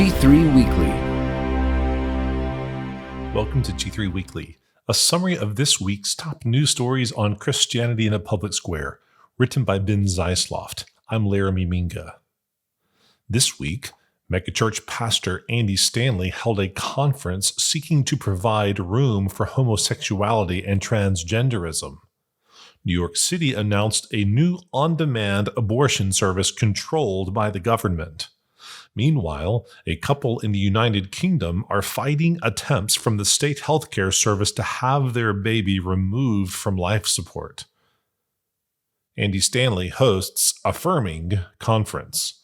G3 Weekly. Welcome to G3 Weekly, a summary of this week's top news stories on Christianity in a Public Square, written by Ben Zeisloft. I'm Laramie Minga. This week, megachurch pastor Andy Stanley held a conference seeking to provide room for homosexuality and transgenderism. New York City announced a new on-demand abortion service controlled by the government. Meanwhile, a couple in the United Kingdom are fighting attempts from the state healthcare service to have their baby removed from life support. Andy Stanley hosts Affirming conference.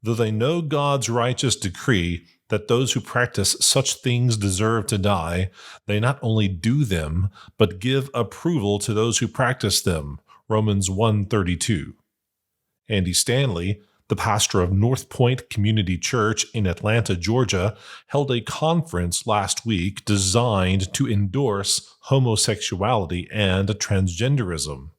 Though they know God's righteous decree that those who practice such things deserve to die, they not only do them, but give approval to those who practice them. Romans 1:32. Andy Stanley, the pastor of North Point Community Church in Atlanta, Georgia, held a conference last week designed to endorse homosexuality and transgenderism.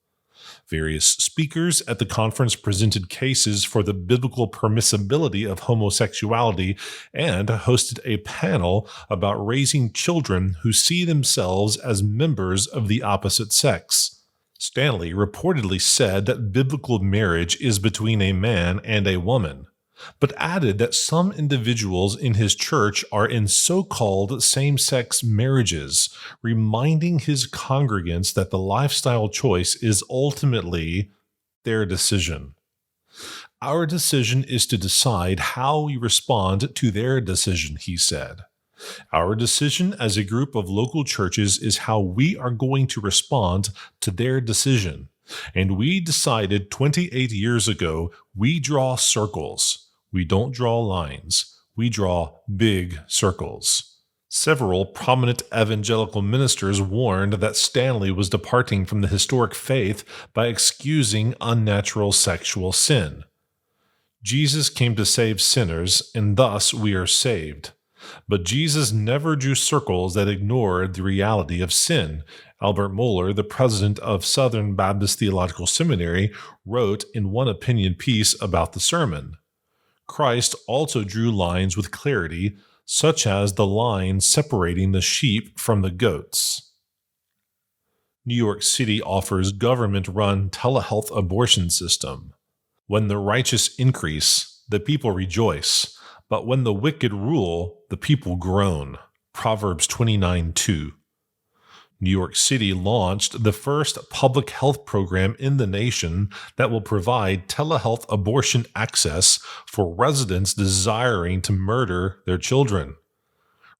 Various speakers at the conference presented cases for the biblical permissibility of homosexuality and hosted a panel about raising children who see themselves as members of the opposite sex. Stanley reportedly said that biblical marriage is between a man and a woman, but added that some individuals in his church are in so-called same-sex marriages, reminding his congregants that the lifestyle choice is ultimately their decision. Our decision is to decide how we respond to their decision, he said. Our decision as a group of local churches is how we are going to respond to their decision. And we decided 28 years ago, we draw circles. We don't draw lines. We draw big circles. Several prominent evangelical ministers warned that Stanley was departing from the historic faith by excusing unnatural sexual sin. Jesus came to save sinners, and thus we are saved. But Jesus never drew circles that ignored the reality of sin. Albert Mohler, the president of Southern Baptist Theological Seminary, wrote in one opinion piece about the sermon. Christ also drew lines with clarity, such as the line separating the sheep from the goats. New York City offers government-run telehealth abortion system. When the righteous increase, the people rejoice, but when the wicked rule, the people groan. Proverbs 29:2. New York City launched the first public health program in the nation that will provide telehealth abortion access for residents desiring to murder their children.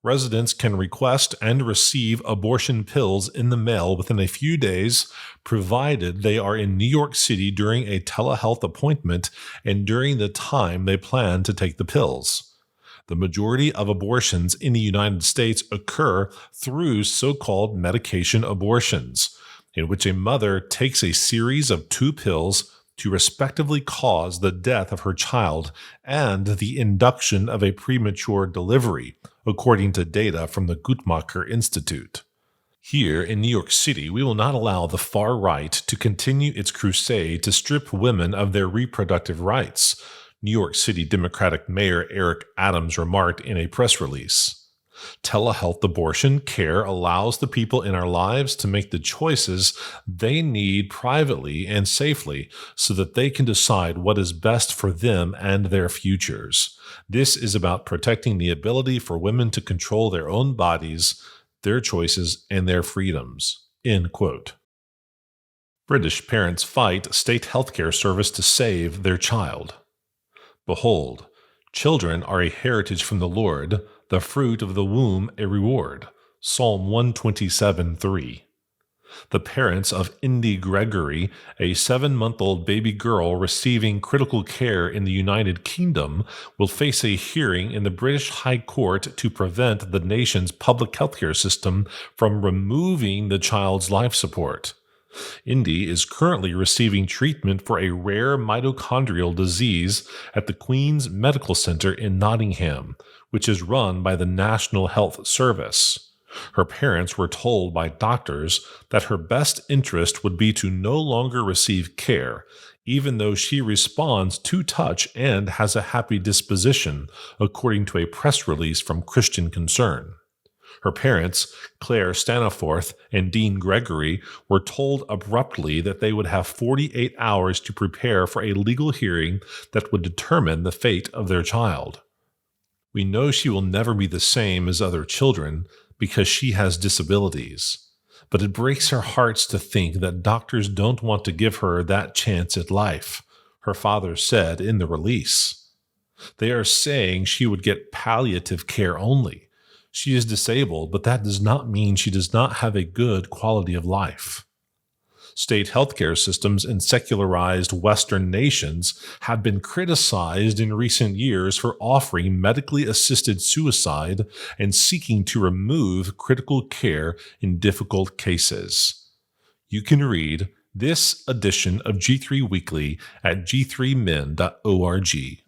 Residents can request and receive abortion pills in the mail within a few days, provided they are in New York City during a telehealth appointment and during the time they plan to take the pills. The majority of abortions in the United States occur through so-called medication abortions, in which a mother takes a series of 2 pills to respectively cause the death of her child and the induction of a premature delivery, according to data from the Guttmacher Institute. Here in New York City, we will not allow the far right to continue its crusade to strip women of their reproductive rights, New York City Democratic Mayor Eric Adams remarked in a press release. Telehealth abortion care allows the people in our lives to make the choices they need privately and safely so that they can decide what is best for them and their futures. This is about protecting the ability for women to control their own bodies, their choices, and their freedoms. End quote. British parents fight state healthcare service to save their child. Behold, children are a heritage from the Lord, the fruit of the womb a reward. Psalm 127:3. The parents of Indy Gregory, a 7-month-old baby girl receiving critical care in the United Kingdom, will face a hearing in the British High Court to prevent the nation's public healthcare system from removing the child's life support. Indy is currently receiving treatment for a rare mitochondrial disease at the Queen's Medical Center in Nottingham, which is run by the National Health Service. Her parents were told by doctors that her best interest would be to no longer receive care, even though she responds to touch and has a happy disposition, according to a press release from Christian Concern. Her parents, Claire Staniforth and Dean Gregory, were told abruptly that they would have 48 hours to prepare for a legal hearing that would determine the fate of their child. We know she will never be the same as other children because she has disabilities, but it breaks her hearts to think that doctors don't want to give her that chance at life, her father said in the release. They are saying she would get palliative care only. She is disabled, but that does not mean she does not have a good quality of life. State healthcare systems in secularized Western nations have been criticized in recent years for offering medically assisted suicide and seeking to remove critical care in difficult cases. You can read this edition of G3 Weekly at g3min.org.